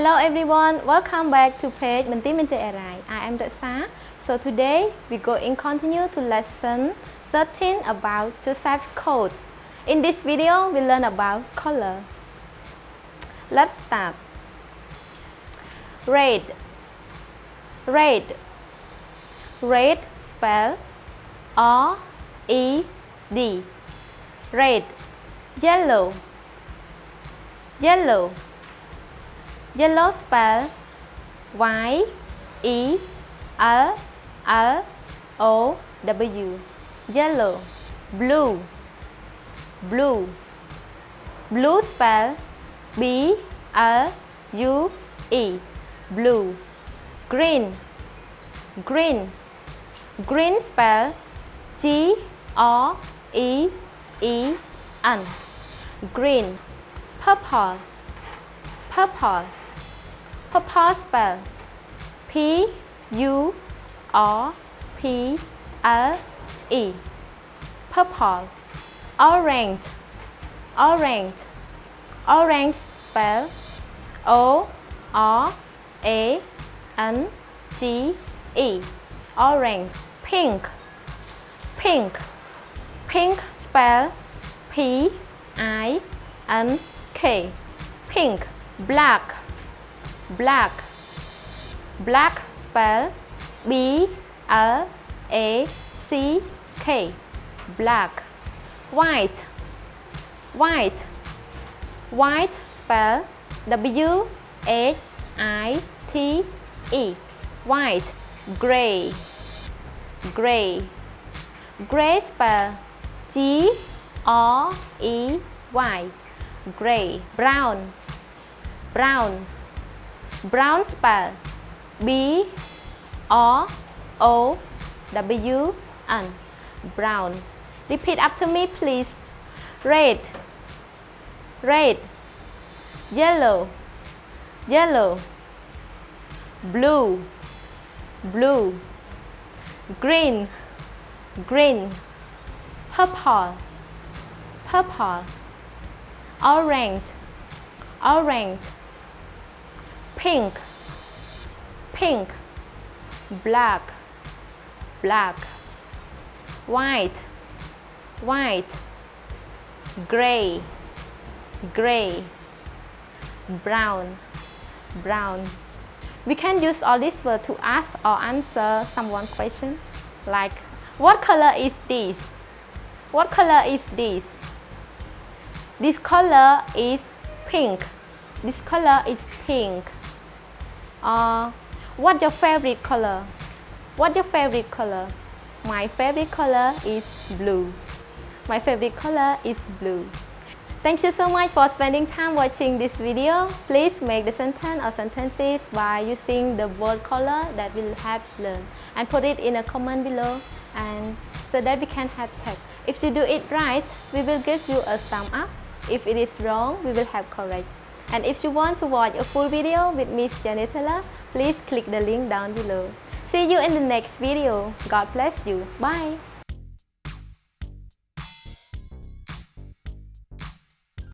Hello everyone, welcome back to page Menti Menti Erai. I am Rasa. So today we go in continue to lesson 13 about Joseph's coat. In this video we learn about color. Let's start. Red. Red. Red spell R-E-D. Red. Yellow. Yellow. Yellow spell Y-E-L-L-O-W. Yellow. Blue. Blue. Blue spell B-L-U-E. Blue. Green. Green. Green spell G-R-E-E-N. Green. Purple. Purple. Purple spell P-U-R-P-L-E. Purple. Orange. Orange. Orange spell O-R-A-N-G-E. Orange. Pink. Pink. Pink spell P-I-N-K. Pink. Black. Black. Black spell B-L-A-C-K. Black. White. White. White spell W-H-I-T-E. White. Gray. Gray. Gray spell G-R-E-Y. Gray. Brown. Brown. Brown spell B-R-O-W-N. Brown. Repeat after me please. Red. Red. Yellow. Yellow. Blue. Blue. Green. Green. Purple. Purple. Orange. Orange. Pink. Pink. Black. Black. White. White. Gray. Gray. Brown. Brown. We can use all these words to ask or answer someone question like, what color is this? What color is this? This color is pink. This color is pink. What's your favorite color? What's your favorite color? My favorite color is blue. My favorite color is blue. Thank you so much for spending time watching this video. Please make the sentence or sentences by using the word color that we'll have learned and put it in a comment below, and so that we can have check. If you do it right, we will give you a thumb up. If it is wrong, we will have correct. And if you want to watch a full video with Miss Janet Taylor, please click the link down below. See you in the next video. God bless you. Bye.